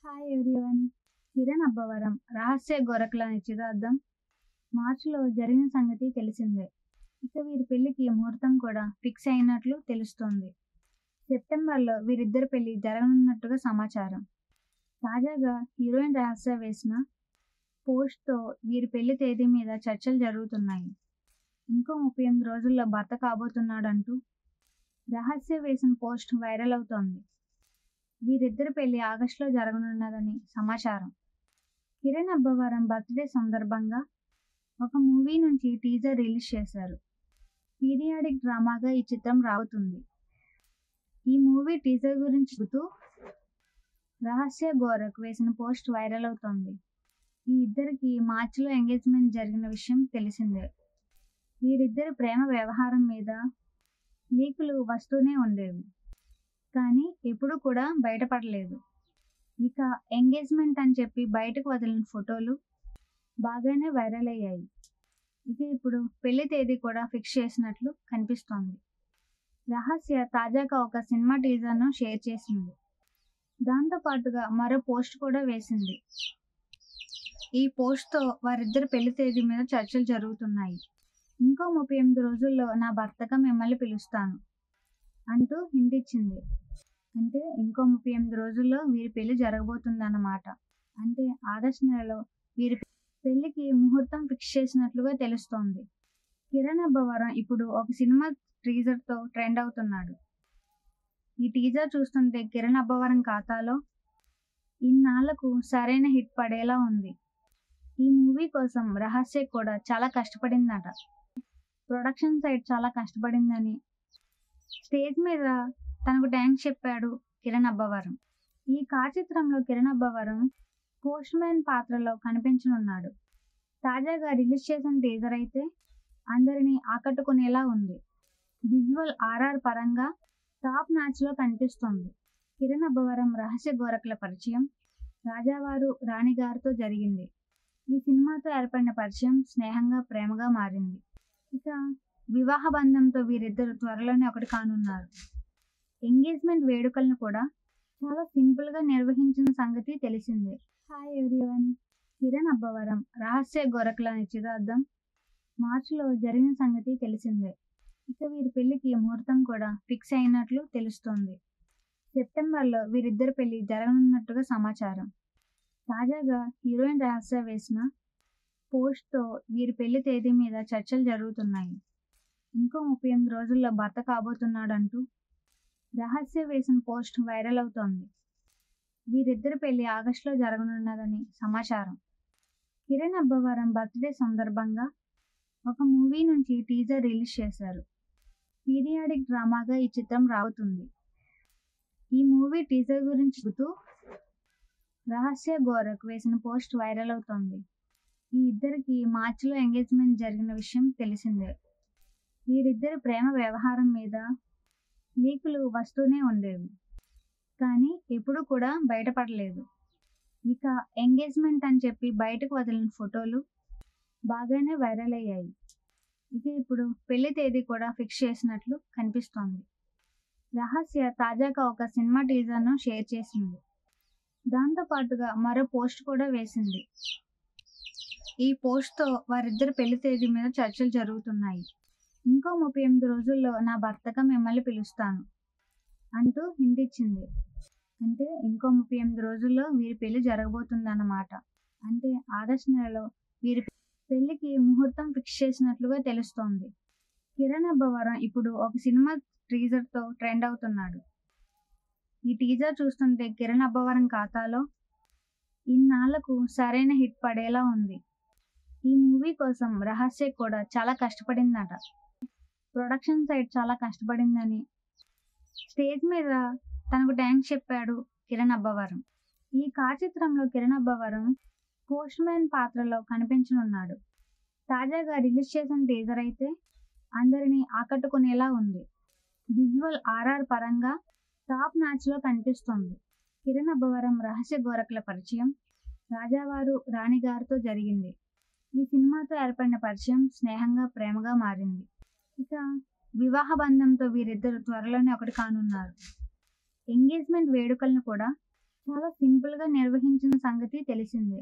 Hi everyone. Kiran Abbavaram రహస్య గోరఖ్ల నిశ్చితార్థం మార్చిలో జరిగిన సంగతి తెలిసిందే. ఇక వీరి పెళ్లికి ముహూర్తం కూడా ఫిక్స్ అయినట్లు తెలుస్తోంది. సెప్టెంబర్లో వీరిద్దరి పెళ్లి జరగనున్నట్టుగా సమాచారం. తాజాగా హీరోయిన్ రహస్య వేసిన పోస్ట్తో వీరి పెళ్లి తేదీ మీద చర్చలు జరుగుతున్నాయి. ఇంకో 38 రోజుల్లో భర్త కాబోతున్నాడంటూ రహస్య వేసిన పోస్ట్ వైరల్ అవుతోంది. వీరిద్దరి పెళ్లి ఆగస్టులో జరగనున్నదని సమాచారం. కిరణ్ అబ్బవరం బర్త్డే సందర్భంగా ఒక మూవీ నుంచి టీజర్ రిలీజ్ చేశారు. పీరియాడిక్ డ్రామాగా ఈ చిత్రం రాబోతుంది. ఈ మూవీ టీజర్ గురించి చెబుతూ రహస్య గోరఖ్ వేసిన పోస్ట్ వైరల్ అవుతోంది. ఈ ఇద్దరికి మార్చిలో ఎంగేజ్మెంట్ జరిగిన విషయం తెలిసిందే. వీరిద్దరి ప్రేమ వ్యవహారం మీద లీకులు వస్తూనే ఉండేవి, కానీ ఎప్పుడూ కూడా బయటపడలేదు. ఇక ఎంగేజ్మెంట్ అని చెప్పి బయటకు వదిలిన ఫోటోలు బాగానే వైరల్ అయ్యాయి. ఇక ఇప్పుడు పెళ్లి తేదీ కూడా ఫిక్స్ చేసినట్లు కనిపిస్తోంది. రహస్య తాజాగా ఒక సినిమా టీజర్ను షేర్ చేసింది. దాంతో పాటుగా మరో పోస్ట్ కూడా వేసింది. ఈ పోస్ట్తో వారిద్దరి పెళ్లి తేదీ మీద చర్చలు జరుగుతున్నాయి. ఇంకో 38 రోజుల్లో నా భర్తగా మిమ్మల్ని పిలుస్తాను అంటూ హింట్ ఇచ్చింది. అంటే ఇంకో 38 రోజుల్లో వీరి పెళ్లి జరగబోతుందన్నమాట. అంటే ఆగస్టు నెలలో వీరి పెళ్లికి ముహూర్తం ఫిక్స్ చేసినట్లుగా తెలుస్తోంది. కిరణ్ అబ్బవరం ఇప్పుడు ఒక సినిమా టీజర్తో ట్రెండ్ అవుతున్నాడు. ఈ టీజర్ చూస్తుంటే కిరణ్ అబ్బవరం ఖాతాలో ఇన్నాళ్లకు సరైన హిట్ పడేలా ఉంది. ఈ మూవీ కోసం రహస్య కూడా చాలా కష్టపడిందట. ప్రొడక్షన్ సైడ్ చాలా కష్టపడిందని స్టేజ్ మీద తనకు థ్యాంక్స్ చెప్పాడు కిరణ్ అబ్బవరం. ఈ చిత్రంలో కిరణ్ అబ్బవరం పోస్ట్ మ్యాన్ పాత్రలో కనిపించనున్నాడు. తాజాగా రిలీజ్ చేసిన టీజర్ అయితే అందరినీ ఆకట్టుకునేలా ఉంది. విజువల్ ఆర్ఆర్ పరంగా టాప్ నాచ్లో కనిపిస్తోంది. కిరణ్ అబ్బవరం రహస్య గోరఖ్ల పరిచయం రాజావారు రాణిగారితో జరిగింది. ఈ సినిమాతో ఏర్పడిన పరిచయం స్నేహంగా ప్రేమగా మారింది. ఇక వివాహ బంధంతో వీరిద్దరు త్వరలోనే ఒకటి కానున్నారు. ఎంగేజ్మెంట్ వేడుకలను కూడా చాలా సింపుల్గా నిర్వహించిన సంగతి తెలిసిందే. Hi everyone. కిరణ్ అబ్బవరం రహస్య గోరఖ్ల నిశ్చితార్థం మార్చిలో జరిగిన సంగతి తెలిసిందే. ఇక వీరి పెళ్లికి ముహూర్తం కూడా ఫిక్స్ అయినట్లు తెలుస్తోంది. సెప్టెంబర్లో వీరిద్దరి పెళ్లి జరగనున్నట్టుగా సమాచారం. తాజాగా హీరోయిన్ రహస్య వేసిన పోస్ట్తో వీరి పెళ్లి తేదీ మీద చర్చలు జరుగుతున్నాయి. ఇంకో 38 రోజుల్లో భర్త కాబోతున్నాడంటూ రహస్య వేసిన పోస్ట్ వైరల్ అవుతోంది. వీరిద్దరి పెళ్లి ఆగస్టులో జరగనున్నదని సమాచారం. కిరణ్ అబ్బవరం బర్త్డే సందర్భంగా ఒక మూవీ నుంచి టీజర్ రిలీజ్ చేశారు. పీరియాడిక్ డ్రామాగా ఈ చిత్రం రాబోతుంది. ఈ మూవీ టీజర్ గురించి చెబుతూ రహస్య గోరఖ్ వేసిన పోస్ట్ వైరల్ అవుతోంది. ఈ ఇద్దరికి మార్చిలో ఎంగేజ్మెంట్ జరిగిన విషయం తెలిసిందే. వీరిద్దరి ప్రేమ వ్యవహారం మీద లీకులు వస్తూనే ఉండేవి, కానీ ఎప్పుడూ కూడా బయటపడలేదు. ఇక ఎంగేజ్మెంట్ అని చెప్పి బయటకు వదిలిన ఫోటోలు బాగానే వైరల్ అయ్యాయి. ఇక ఇప్పుడు పెళ్లి తేదీ కూడా ఫిక్స్ చేసినట్లు కనిపిస్తోంది. రహస్య తాజాగా ఒక సినిమా టీజర్ను షేర్ చేసింది. దాంతో పాటుగా మరో పోస్ట్ కూడా వేసింది. ఈ పోస్ట్తో వారిద్దరి పెళ్లి తేదీ మీద చర్చలు జరుగుతున్నాయి. ఇంకో 38 రోజుల్లో నా భర్తగా మిమ్మల్ని పిలుస్తాను అంటూ హింట్ ఇచ్చింది. అంటే ఇంకో 38 రోజుల్లో వీరి పెళ్లి జరగబోతుందన్నమాట. అంటే ఆగస్టు నెలలో వీరి పెళ్లికి ముహూర్తం ఫిక్స్ చేసినట్లుగా తెలుస్తోంది. కిరణ్ అబ్బవరం ఇప్పుడు ఒక సినిమా టీజర్తో ట్రెండ్ అవుతున్నాడు. ఈ టీజర్ చూస్తుంటే కిరణ్ అబ్బవరం ఖాతాలో ఇన్నాళ్లకు సరైన హిట్ పడేలా ఉంది. ఈ మూవీ కోసం రహస్య కూడా చాలా కష్టపడిందట. ప్రొడక్షన్ సైడ్ చాలా కష్టపడిందని స్టేజ్ మీద తనకు థ్యాంక్స్ చెప్పాడు కిరణ్ అబ్బవరం. ఈ చిత్రంలో కిరణ్ అబ్బవరం పోస్ట్ మ్యాన్ పాత్రలో కనిపించనున్నాడు. తాజాగా రిలీజ్ చేసిన టీజర్ అయితే అందరినీ ఆకట్టుకునేలా ఉంది. విజువల్ ఆర్ఆర్ పరంగా టాప్ నాచ్లో కనిపిస్తోంది. కిరణ్ అబ్బవరం రహస్య గోరఖ్ల పరిచయం రాజావారు రాణిగారితో జరిగింది. ఈ సినిమాతో ఏర్పడిన పరిచయం స్నేహంగా ప్రేమగా మారింది. ఇక వివాహ బంధంతో వీరిద్దరు త్వరలోనే ఒకటి కానున్నారు. ఎంగేజ్మెంట్ వేడుకలను కూడా చాలా సింపుల్గా నిర్వహించిన సంగతి తెలిసిందే.